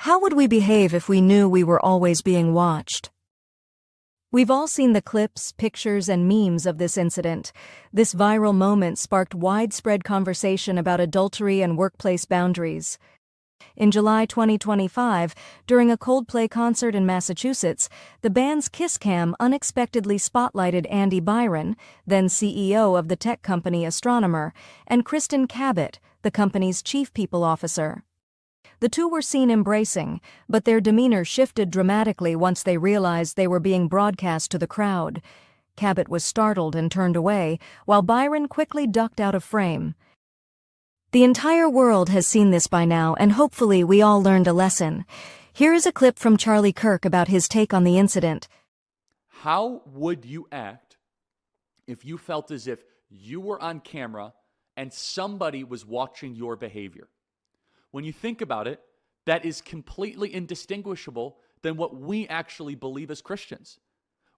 How would we behave if we knew we were always being watched? We've all seen the clips, pictures, and memes of this incident. This viral moment sparked widespread conversation about adultery and workplace boundaries. In July 2025, during a Coldplay concert in Massachusetts, the band's Kiss Cam unexpectedly spotlighted Andy Byron, then CEO of the tech company Astronomer, and Kristen Cabot, the company's chief people officer. The two were seen embracing, but their demeanor shifted dramatically once they realized they were being broadcast to the crowd. Cabot was startled and turned away, while Byron quickly ducked out of frame. The entire world has seen this by now, and hopefully we all learned a lesson. Here is a clip from Charlie Kirk about his take on the incident. How would you act if you felt as if you were on camera and somebody was watching your behavior? When you think about it, that is completely indistinguishable than what we actually believe as Christians.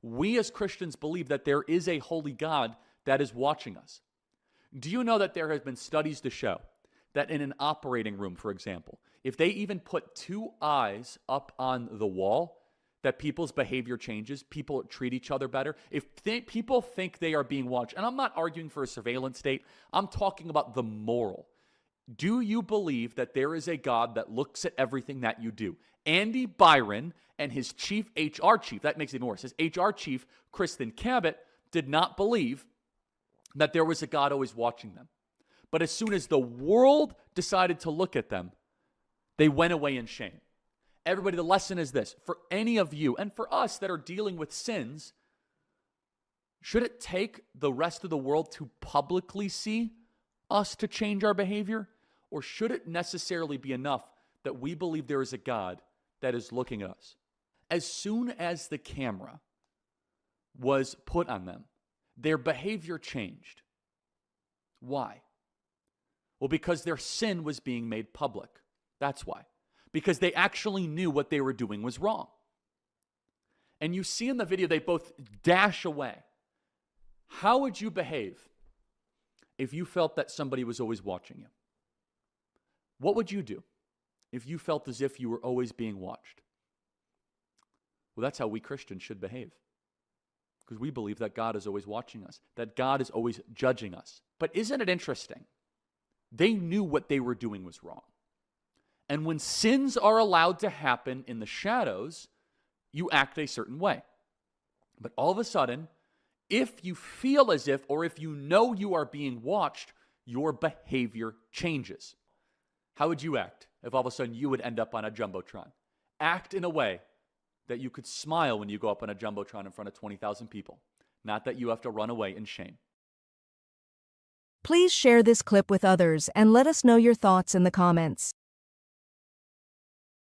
We as Christians believe that there is a holy God that is watching us. Do you know that there has been studies to show that in an operating room, for example, if they even put two eyes up on the wall, that people's behavior changes, people treat each other better? If people think they are being watched, and I'm not arguing for a surveillance state, I'm talking about the moral. Do you believe that there is a God that looks at everything that you do? Andy Byron and his chief HR chief, that makes it worse, his HR chief, Kristen Cabot, did not believe that there was a God always watching them. But as soon as the world decided to look at them, they went away in shame. Everybody, the lesson is this. For any of you, and for us that are dealing with sins, should it take the rest of the world to publicly see us to change our behavior? Or should it necessarily be enough that we believe there is a God that is looking at us? As soon as the camera was put on them, their behavior changed. Why? Well, because their sin was being made public. That's why. Because they actually knew what they were doing was wrong. And you see in the video, they both dash away. How would you behave if you felt that somebody was always watching you? What would you do if you felt as if you were always being watched? Well, that's how we Christians should behave. Because we believe that God is always watching us, that God is always judging us. But isn't it interesting? They knew what they were doing was wrong. And when sins are allowed to happen in the shadows, you act a certain way. But all of a sudden, if you feel as if, or if you know you are being watched, your behavior changes. How would you act if all of a sudden you would end up on a Jumbotron? Act in a way that you could smile when you go up on a Jumbotron in front of 20,000 people. Not that you have to run away in shame. Please share this clip with others and let us know your thoughts in the comments.